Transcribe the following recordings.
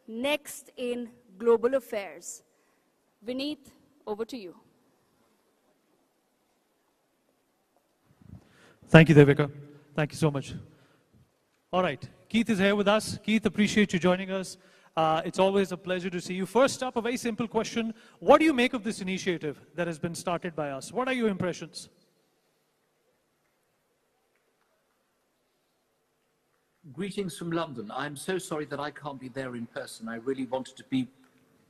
next in global affairs. Vineet, over to you. Thank you, Devika. Thank you so much. All right, Keith is here with us. Keith, appreciate you joining us. It's always a pleasure to see you. First up, a very simple question. What do you make of this initiative that has been started by us? What are your impressions? Greetings from London. I'm so sorry that I can't be there in person. I really wanted to be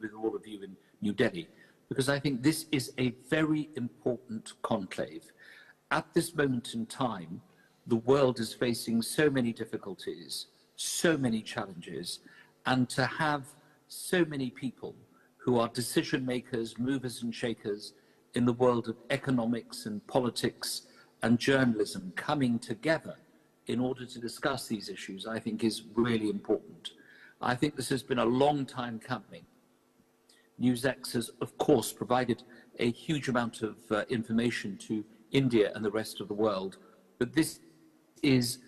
with all of you in New Delhi because I think this is a very important conclave. At this moment in time, the world is facing so many difficulties, so many challenges, and to have so many people who are decision makers, movers and shakers in the world of economics and politics and journalism coming together in order to discuss these issues, I think is really important. I think this has been a long time coming. NewsX has, of course, provided a huge amount of information to India and the rest of the world, but this is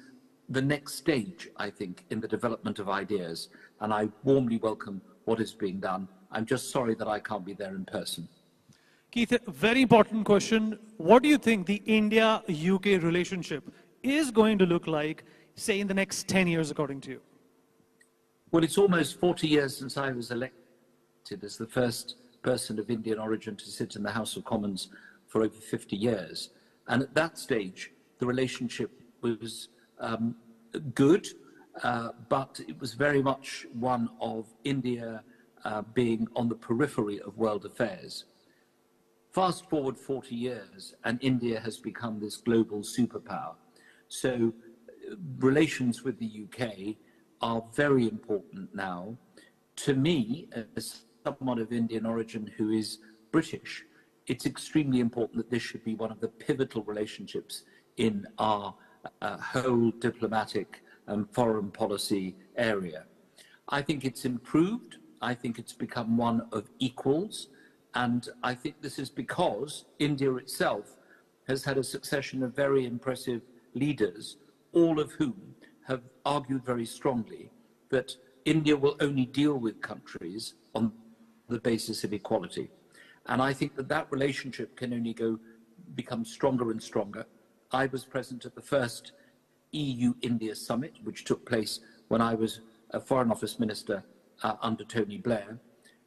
the next stage, I think, in the development of ideas, and I warmly welcome what is being done. I'm just sorry that I can't be there in person. Keith, a very important question. What do you think the India-UK relationship is going to look like, say, in the next 10 years, according to you? Well, it's almost 40 years since I was elected as the first person of Indian origin to sit in the House of Commons for over 50 years. And at that stage, the relationship was good, but it was very much one of India being on the periphery of world affairs. Fast forward 40 years, and India has become this global superpower. So relations with the UK are very important now. To me, as someone of Indian origin who is British, it's extremely important that this should be one of the pivotal relationships in our whole diplomatic and foreign policy area. I think it's improved. I think it's become one of equals. And I think this is because India itself has had a succession of very impressive leaders, all of whom have argued very strongly that India will only deal with countries on the basis of equality. And I think that that relationship can only become stronger and stronger. I was present at the first EU-India summit, which took place when I was a Foreign Office Minister under Tony Blair.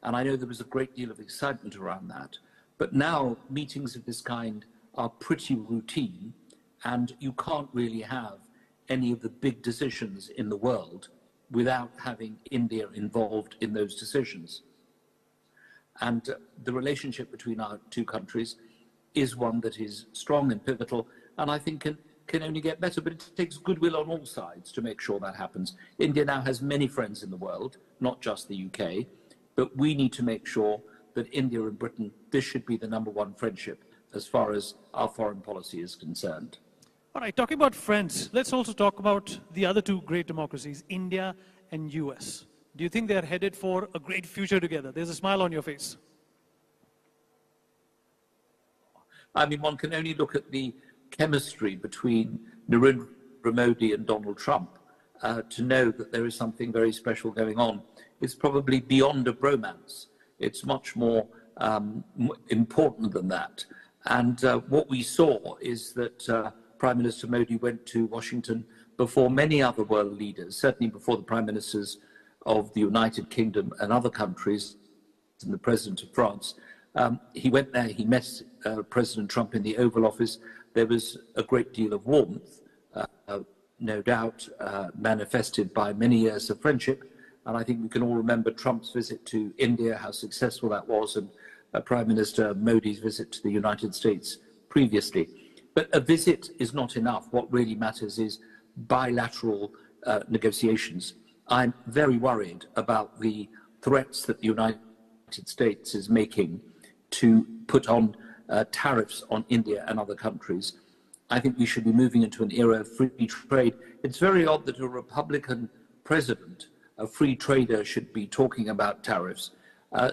And I know there was a great deal of excitement around that. But now meetings of this kind are pretty routine, and you can't really have any of the big decisions in the world without having India involved in those decisions. And the relationship between our two countries is one that is strong and pivotal, and I think can only get better, but it takes goodwill on all sides to make sure that happens. India now has many friends in the world, not just the UK, but we need to make sure that India and Britain, this should be the #1 friendship as far as our foreign policy is concerned. All right, talking about friends, let's also talk about the other two great democracies, India and US. Do you think they're headed for a great future together? There's a smile on your face. I mean, one can only look at the chemistry between Narendra Modi and Donald Trump to know that there is something very special going on. It's probably beyond a bromance. It's much more important than that. And what we saw is that Prime Minister Modi went to Washington before many other world leaders, certainly before the Prime Ministers of the United Kingdom and other countries, and the President of France. He went there, he met President Trump in the Oval Office. There was a great deal of warmth, no doubt, manifested by many years of friendship. And I think we can all remember Trump's visit to India, how successful that was, and Prime Minister Modi's visit to the United States previously. But a visit is not enough. What really matters is bilateral negotiations. I'm very worried about the threats that the United States is making to put on tariffs on India and other countries. I think we should be moving into an era of free trade. It's very odd that a Republican president, a free trader, should be talking about tariffs.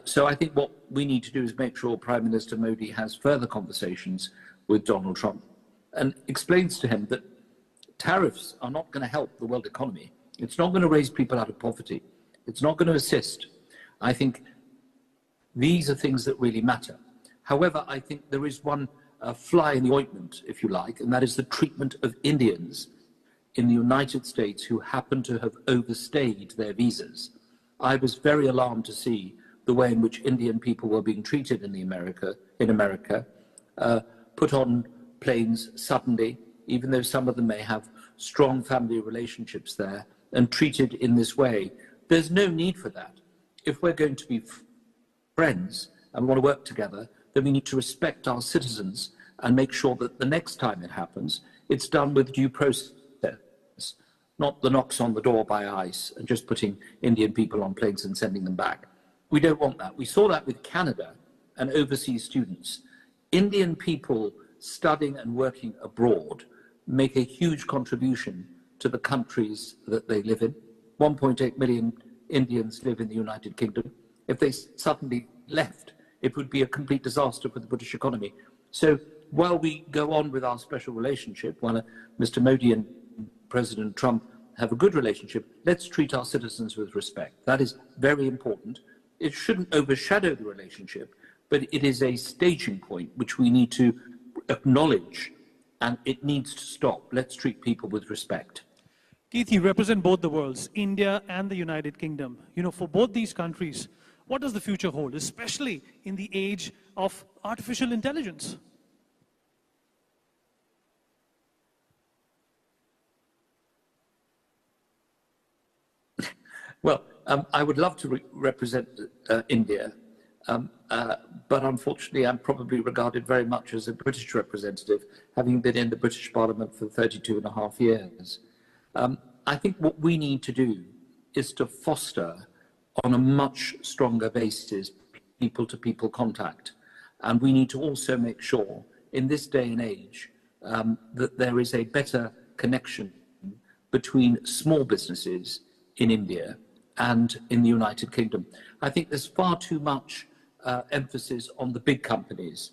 So I think what we need to do is make sure Prime Minister Modi has further conversations with Donald Trump and explains to him that tariffs are not going to help the world economy. It's not going to raise people out of poverty. It's not going to assist. I think these are things that really matter. However, I think there is one fly in the ointment, if you like, and that is the treatment of Indians in the United States who happen to have overstayed their visas. I was very alarmed to see the way in which Indian people were being treated in America, put on planes suddenly, even though some of them may have strong family relationships there, and treated in this way. There's no need for that. If we're going to be friends and want to work together, then we need to respect our citizens and make sure that the next time it happens, it's done with due process, not the knocks on the door by ICE and just putting Indian people on planes and sending them back. We don't want that. We saw that with Canada and overseas students. Indian people studying and working abroad make a huge contribution to the countries that they live in. 1.8 million Indians live in the United Kingdom. If they suddenly left, it would be a complete disaster for the British economy. So while we go on with our special relationship, while Mr. Modi and President Trump have a good relationship, let's treat our citizens with respect. That is very important. It shouldn't overshadow the relationship, but it is a staging point which we need to acknowledge, and it needs to stop. Let's treat people with respect. Keith, you represent both the worlds, India and the United Kingdom. You know, for both these countries, what does the future hold, especially in the age of artificial intelligence? Well, I would love to represent India, but unfortunately I'm probably regarded very much as a British representative, having been in the British Parliament for 32 and a half years. I think what we need to do is to foster on a much stronger basis people-to-people contact. And we need to also make sure in this day and age that there is a better connection between small businesses in India and in the United Kingdom. I think there's far too much emphasis on the big companies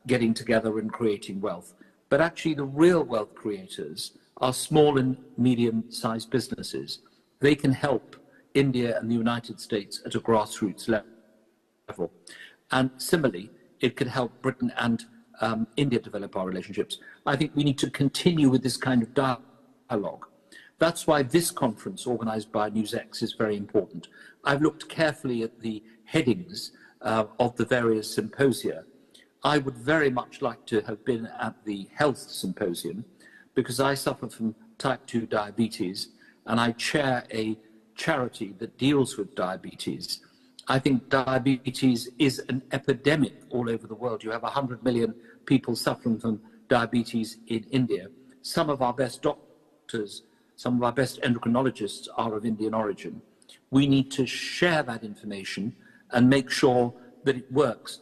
getting together and creating wealth. But actually the real wealth creators are small and medium-sized businesses. They can help India and the United States at a grassroots level. And similarly, it could help Britain and India develop our relationships. I think we need to continue with this kind of dialogue. That's why this conference organized by NewsX is very important. I've looked carefully at the headings of the various symposia. I would very much like to have been at the health symposium because I suffer from type 2 diabetes and I chair a charity that deals with diabetes. I think diabetes is an epidemic all over the world. You have 100 million people suffering from diabetes in India. Some of our best doctors, some of our best endocrinologists are of Indian origin. We need to share that information and make sure that it works.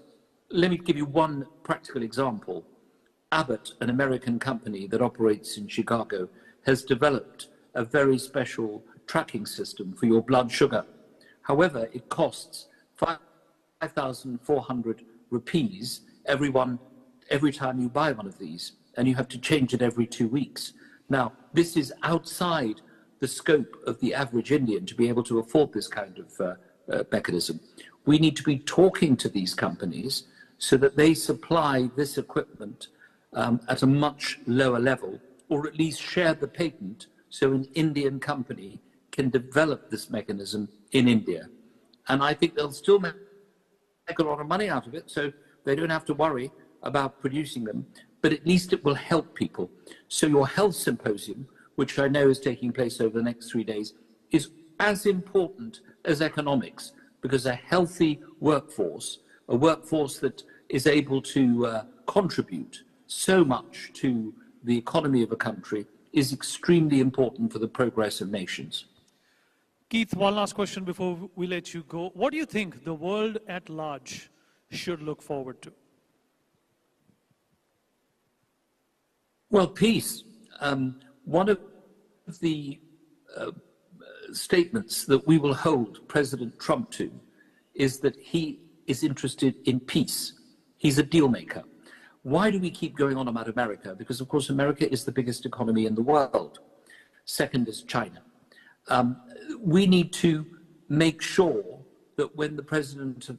Let me give you one practical example. Abbott, an American company that operates in Chicago, has developed a very special tracking system for your blood sugar. However, it costs 5,400 rupees every time you buy one of these, and you have to change it every 2 weeks. Now, this is outside the scope of the average Indian to be able to afford this kind of mechanism. We need to be talking to these companies so that they supply this equipment at a much lower level, or at least share the patent so an Indian company can develop this mechanism in India. And I think they'll still make a lot of money out of it, so they don't have to worry about producing them, but at least it will help people. So your health symposium, which I know is taking place over the next 3 days, is as important as economics, because a healthy workforce, a workforce that is able to contribute so much to the economy of a country, is extremely important for the progress of nations. Keith, one last question before we let you go. What do you think the world at large should look forward to? Well, peace. One of the statements that we will hold President Trump to is that he is interested in peace. He's a deal maker. Why do we keep going on about America? Because, of course, America is the biggest economy in the world. Second is China. We need to make sure that when the President of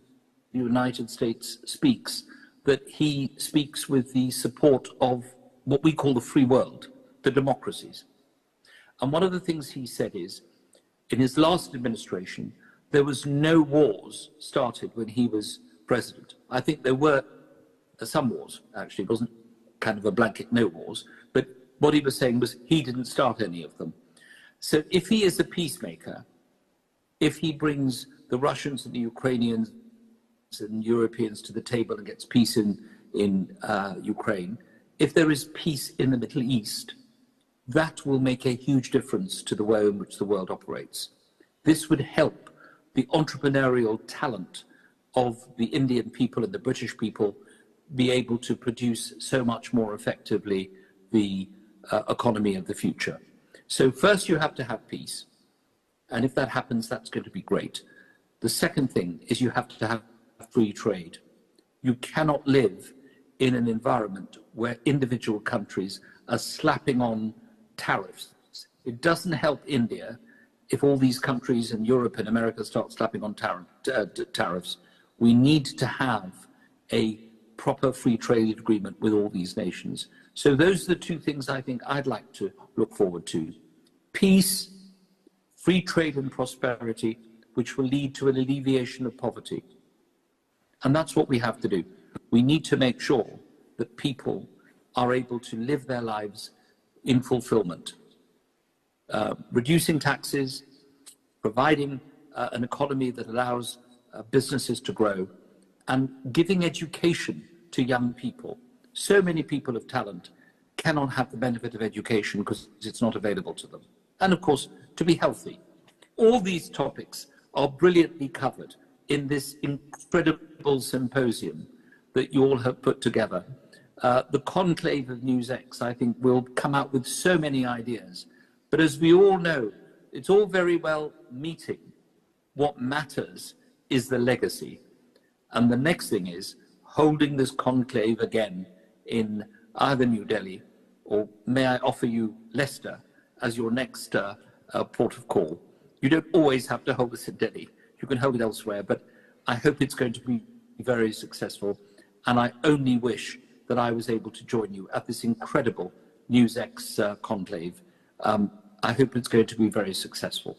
the United States speaks, that he speaks with the support of what we call the free world, the democracies. And one of the things he said is, in his last administration, there was no wars started when he was president. I think there were some wars, actually. It wasn't kind of a blanket no wars, but what he was saying was he didn't start any of them. So if he is a peacemaker, if he brings the Russians and the Ukrainians and Europeans to the table and gets peace in Ukraine, if there is peace in the Middle East, that will make a huge difference to the way in which the world operates. This would help the entrepreneurial talent of the Indian people and the British people be able to produce so much more effectively the economy of the future. So first you have to have peace. And if that happens, that's going to be great. The second thing is you have to have free trade. You cannot live in an environment where individual countries are slapping on tariffs. It doesn't help India if all these countries in Europe and America start slapping on tariffs. We need to have a proper free trade agreement with all these nations. So those are the two things I think I'd like to look forward to. Peace, free trade and prosperity, which will lead to an alleviation of poverty. And that's what we have to do. We need to make sure that people are able to live their lives in fulfillment. Reducing taxes, providing an economy that allows businesses to grow, and giving education to young people. So many people of talent cannot have the benefit of education because it's not available to them. And of course, to be healthy. All these topics are brilliantly covered in this incredible symposium that you all have put together. The conclave of NewsX, I think, will come out with so many ideas. But as we all know, it's all very well meeting. What matters is the legacy. And the next thing is holding this conclave again in either New Delhi, or may I offer you Leicester as your next port of call. You don't always have to hold this in Delhi. You can hold it elsewhere, but I hope it's going to be very successful. And I only wish that I was able to join you at this incredible NewsX conclave. I hope it's going to be very successful.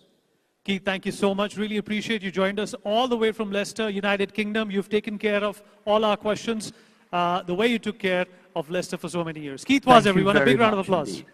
Keith, thank you so much. Really appreciate you joined us all the way from Leicester, United Kingdom. You've taken care of all our questions the way you took care of Leicester for so many years. Keith was, everyone. A big round of applause. Indeed.